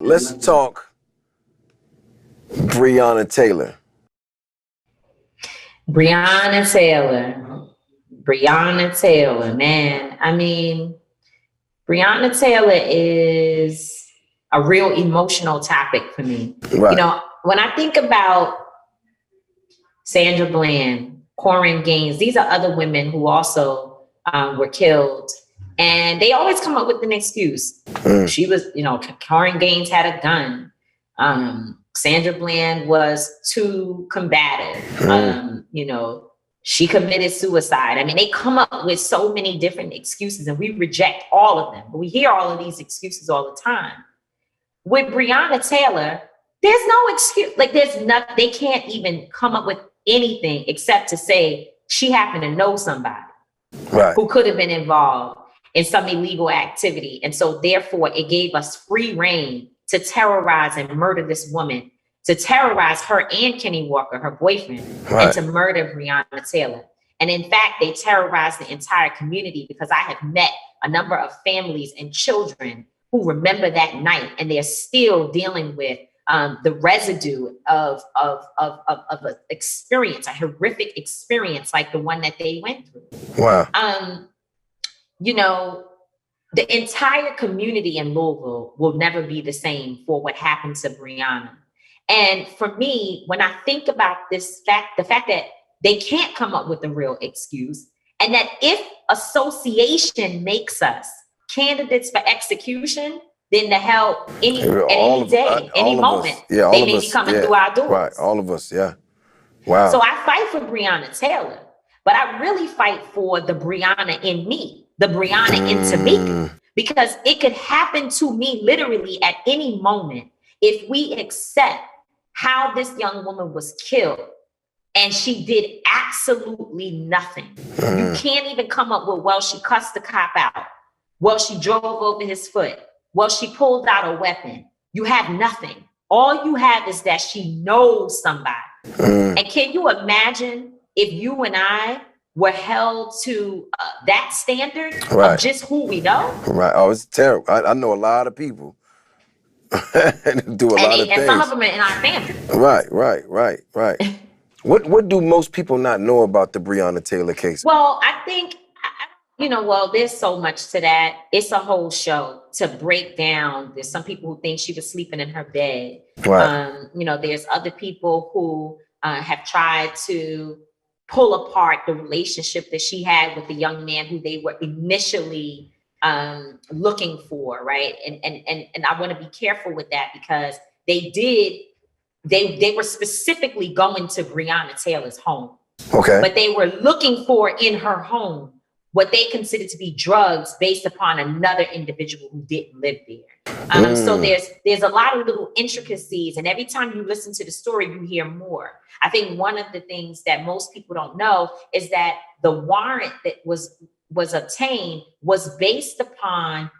Let's talk Breonna Taylor. Breonna Taylor. Breonna Taylor, man. I mean, Breonna Taylor is a real emotional topic for me. Right. When I think about Sandra Bland, Corinne Gaines, these are other women who also were killed. And they always come up with an excuse. She was, Corinne Gaines had a gun. Sandra Bland was too combative. She committed suicide. I mean, they come up with so many different excuses and we reject all of them. But we hear all of these excuses all the time. With Breonna Taylor, there's no excuse. Like, there's nothing. They can't even come up with anything except to say she happened to know somebody who could have been involved in some illegal activity. And so therefore it gave us free reign to terrorize and murder this woman, to terrorize her and Kenny Walker, her boyfriend, and to murder Breonna Taylor. And in fact, they terrorized the entire community because I have met a number of families and children who remember that night and they're still dealing with the residue of an experience, a horrific experience like the one that they went through. Wow. The entire community in Louisville will never be the same for what happened to Breonna. And for me, when I think about the fact that they can't come up with a real excuse, and that if association makes us candidates for execution, then the hell, any day, any moment, they may be coming through our doors. Right, all of us, yeah. Wow. So I fight for Breonna Taylor, but I really fight for the Breonna in me, the Breonna in Tamika, because it could happen to me literally at any moment if we accept how this young woman was killed and she did absolutely nothing. You can't even come up with, well, she cussed the cop out. Well, she drove over his foot. Well, she pulled out a weapon. You have nothing. All you have is that she knows somebody. And can you imagine if you and I were held to that standard of just who we know? Right. Oh, it's terrible. I know a lot of people do a lot of things. And some of them are in our family. Right. What do most people not know about the Breonna Taylor case? Well, I think, there's so much to that. It's a whole show to break down. There's some people who think she was sleeping in her bed. Right. There's other people who have tried to pull apart the relationship that she had with the young man who they were initially looking for, right? And I want to be careful with that because they were specifically going to Breonna Taylor's home. Okay. But they were looking for in her home what they considered to be drugs based upon another individual who didn't live there. So there's a lot of little intricacies, and every time you listen to the story, you hear more. I think one of the things that most people don't know is that the warrant that was obtained was based upon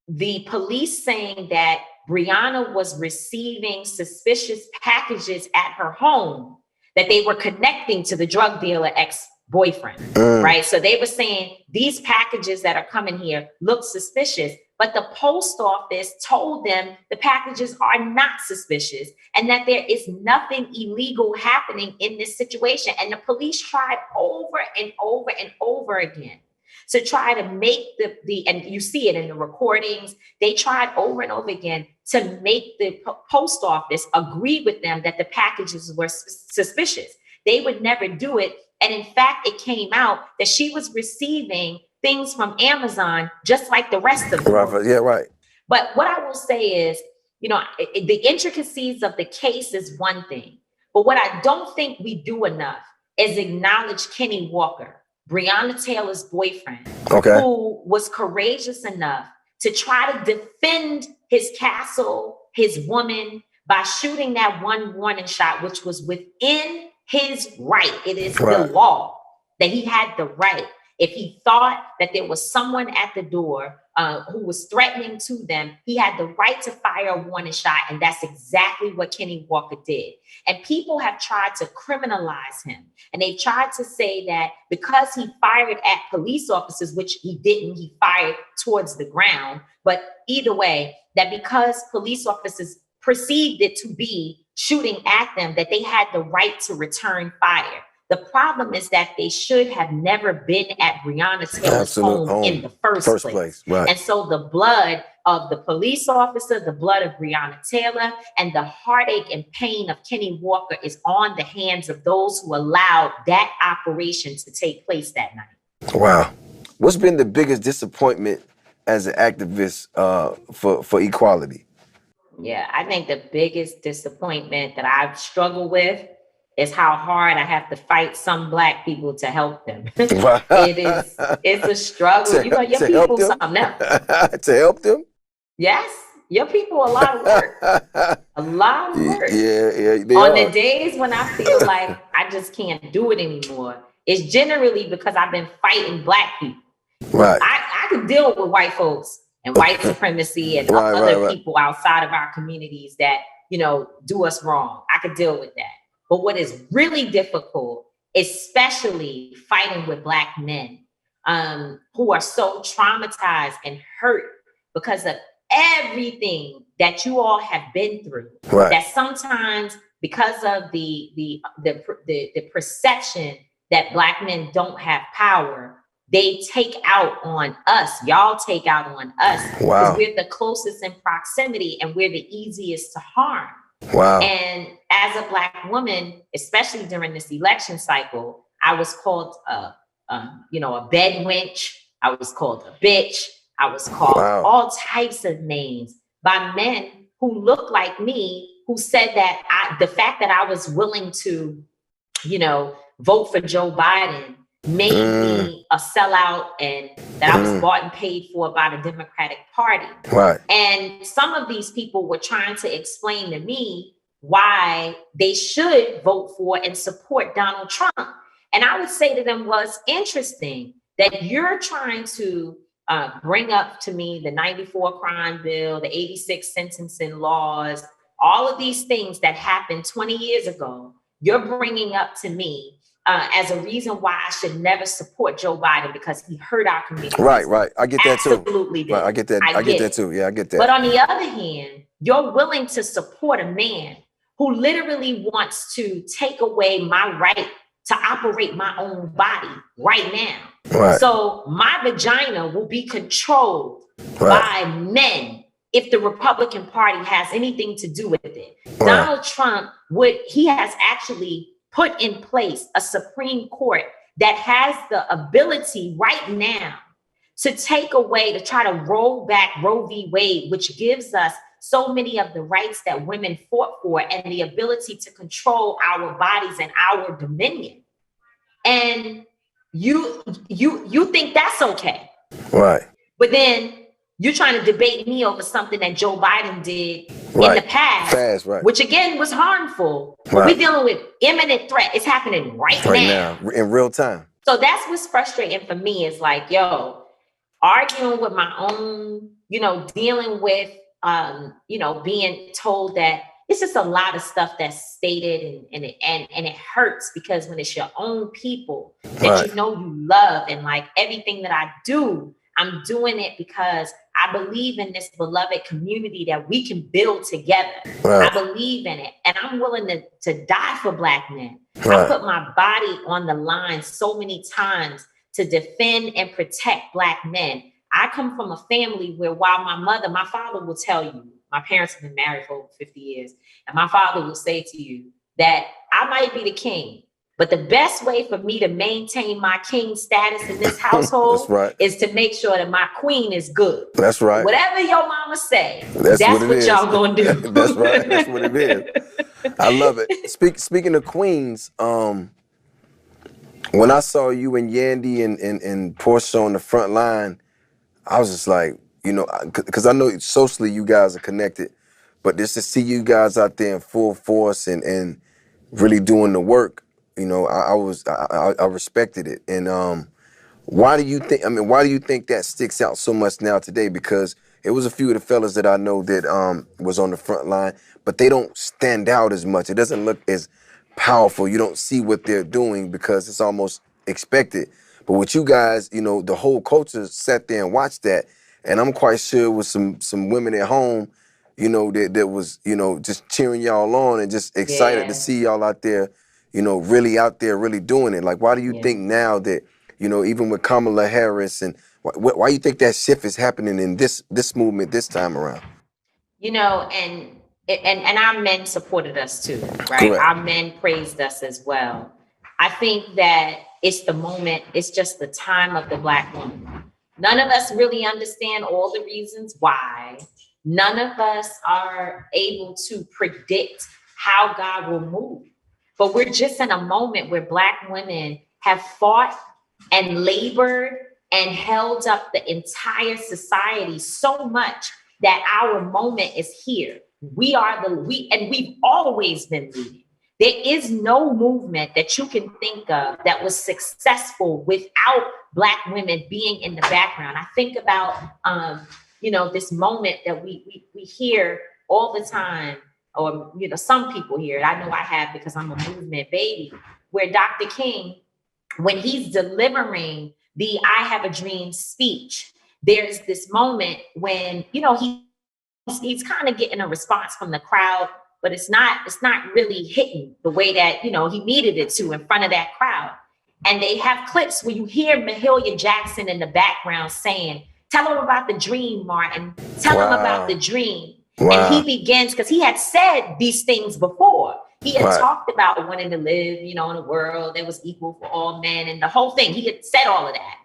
the police saying that Breonna was receiving suspicious packages at her home that they were connecting to the drug dealer ex-boyfriend, right? So they were saying these packages that are coming here look suspicious, but the post office told them the packages are not suspicious and that there is nothing illegal happening in this situation. And the police tried over and over and over again to try to make and you see it in the recordings, they tried over and over again to make the post office agree with them that the packages were suspicious. They would never do it. And in fact, it came out that she was receiving things from Amazon just like the rest of them. Right. But what I will say is, the intricacies of the case is one thing. But what I don't think we do enough is acknowledge Kenny Walker, Breonna Taylor's boyfriend, who was courageous enough to try to defend his castle, his woman, by shooting that one warning shot, which was within his right. It is the law that he had the right. If he thought that there was someone at the door who was threatening to them, he had the right to fire a warning shot. And that's exactly what Kenny Walker did. And people have tried to criminalize him. And they've tried to say that because he fired at police officers, which he didn't, he fired towards the ground. But either way, that because police officers perceived it to be shooting at them, that they had the right to return fire. The problem is that they should have never been at Breonna Taylor's home in the first place. Right. And so the blood of the police officer, the blood of Breonna Taylor, and the heartache and pain of Kenny Walker is on the hands of those who allowed that operation to take place that night. Wow. What's been the biggest disappointment as an activist for equality? Yeah, I think the biggest disappointment that I've struggled with is how hard I have to fight some Black people to help them. It's a struggle. Your people something else. To help them? Yes. Your people a lot of work. A lot of work. Yeah. On the days when I feel like I just can't do it anymore, it's generally because I've been fighting Black people. Right. I could deal with white folks and white supremacy and other people outside of our communities that, do us wrong. I could deal with that. But what is really difficult, especially fighting with Black men who are so traumatized and hurt because of everything that you all have been through, that sometimes because of the perception that Black men don't have power, they take out on us. Y'all take out on us because we're the closest in proximity and we're the easiest to harm. Wow. And as a Black woman, especially during this election cycle, I was called a bed wench. I was called a bitch. I was called all types of names by men who looked like me, who said that the fact that I was willing to, vote for Joe Biden made me a sellout and that I was bought and paid for by the Democratic Party. Right. And some of these people were trying to explain to me why they should vote for and support Donald Trump. And I would say to them, well, it's interesting that you're trying to bring up to me the 94 crime bill, the 86 sentencing laws, all of these things that happened 20 years ago. You're bringing up to me as a reason why I should never support Joe Biden because he hurt our community. Right. I get that too. Absolutely. Right, I get that. I get that too. Yeah, I get that. But on the other hand, you're willing to support a man who literally wants to take away my right to operate my own body right now. Right. So my vagina will be controlled by men if the Republican Party has anything to do with it. Donald Trump he has actually put in place a Supreme Court that has the ability right now to take away, to try to roll back Roe v. Wade, which gives us so many of the rights that women fought for and the ability to control our bodies and our dominion. And you think that's okay. Right. But then you're trying to debate me over something that Joe Biden did in the past, which again was harmful. We're dealing with imminent threat. It's happening right now in real time. So that's what's frustrating for me is like, arguing with my own, dealing with, being told that it's just a lot of stuff that's stated and it hurts because when it's your own people that you love and like everything that I do, I'm doing it because I believe in this beloved community that we can build together. I believe in it. And I'm willing to die for Black men. I put my body on the line so many times to defend and protect Black men. I come from a family where while my father will tell you, my parents have been married for over 50 years, and my father will say to you that I might be the king, but the best way for me to maintain my king status in this household is to make sure that my queen is good. That's right. Whatever your mama say, that's what y'all gonna do. That's right. That's what it is. I love it. Speaking of queens, when I saw you and Yandy and Portia on the front line, I was just like, because I know socially you guys are connected, but just to see you guys out there in full force and really doing the work, I respected it. And Why do you think? I mean, why do you think that sticks out so much now today? Because it was a few of the fellas that I know that was on the front line, but they don't stand out as much. It doesn't look as powerful. You don't see what they're doing because it's almost expected. But with you guys, you know, the whole culture sat there and watched that, and I'm quite sure with some women at home, you know, that was, you know, just cheering y'all on and just excited to Yeah, see y'all out there, you know, really out there, really doing it. Like, why do you yeah. think now that, you know, even with Kamala Harris, and why you think that shift is happening in this movement this time around? You know, and our men supported us too, right? Correct. Our men praised us as well. I think that it's the moment, it's just the time of the Black woman. None of us really understand all the reasons why. None of us are able to predict how God will move. But we're just in a moment where Black women have fought and labored and held up the entire society so much that our moment is here. And we've always been leading. There is no movement that you can think of that was successful without Black women being in the background. I think about, you know, this moment that we hear all the time, or, you know, some people hear it. I know I have because I'm a movement baby, where Dr. King, when he's delivering the I Have a Dream speech, there's this moment when, you know, he's kind of getting a response from the crowd, but it's not really hitting the way that, you know, he needed it to in front of that crowd. And they have clips where you hear Mahalia Jackson in the background saying, "Tell him about the dream, Martin. Tell him about the Wow. dream." And he Wow. begins, because he had said these things before. He had Right. talked about wanting to live, you know, in a world that was equal for all men and the whole thing. He had said all of that.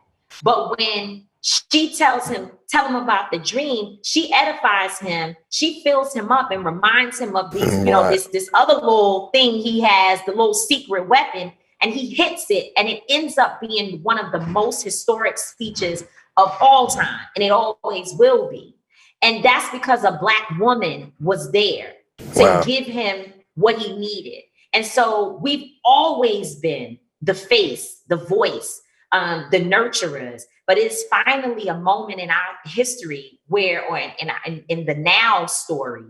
But when she tells him, tell him about the dream, she edifies him, she fills him up and reminds him of these, you know, Right. this other little thing he has, the little secret weapon, and he hits it, and it ends up being one of the most historic speeches of all time, and it always will be. And that's because a Black woman was there to Wow. give him what he needed. And so we've always been the face, the voice, the nurturers. But it's finally a moment in our history where, or in the now story,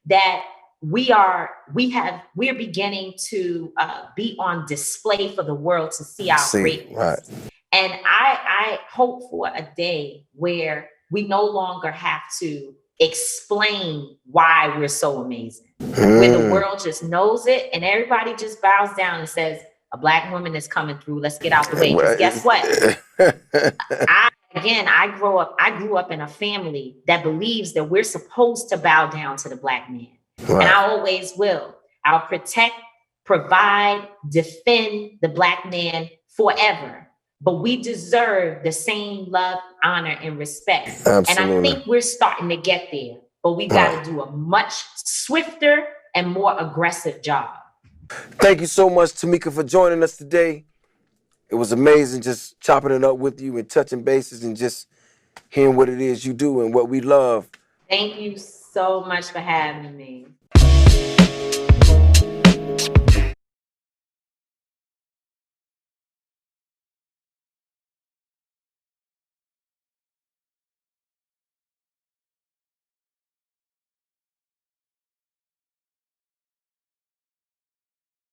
that we're beginning to be on display for the world to see our See. Right. greatness. And I hope for a day where we no longer have to explain why we're so amazing, where the world just knows it and everybody just bows down and says, a Black woman is coming through. Let's get out the way. Because guess what? I grew up in a family that believes that we're supposed to bow down to the Black man. Right. And I always will. I'll protect, provide, defend the Black man forever. But we deserve the same love, honor, and respect. Absolutely. And I think we're starting to get there. But we got to do a much swifter and more aggressive job. Thank you so much, Tamika, for joining us today. It was amazing just chopping it up with you and touching bases and just hearing what it is you do and what we love. Thank you so much for having me.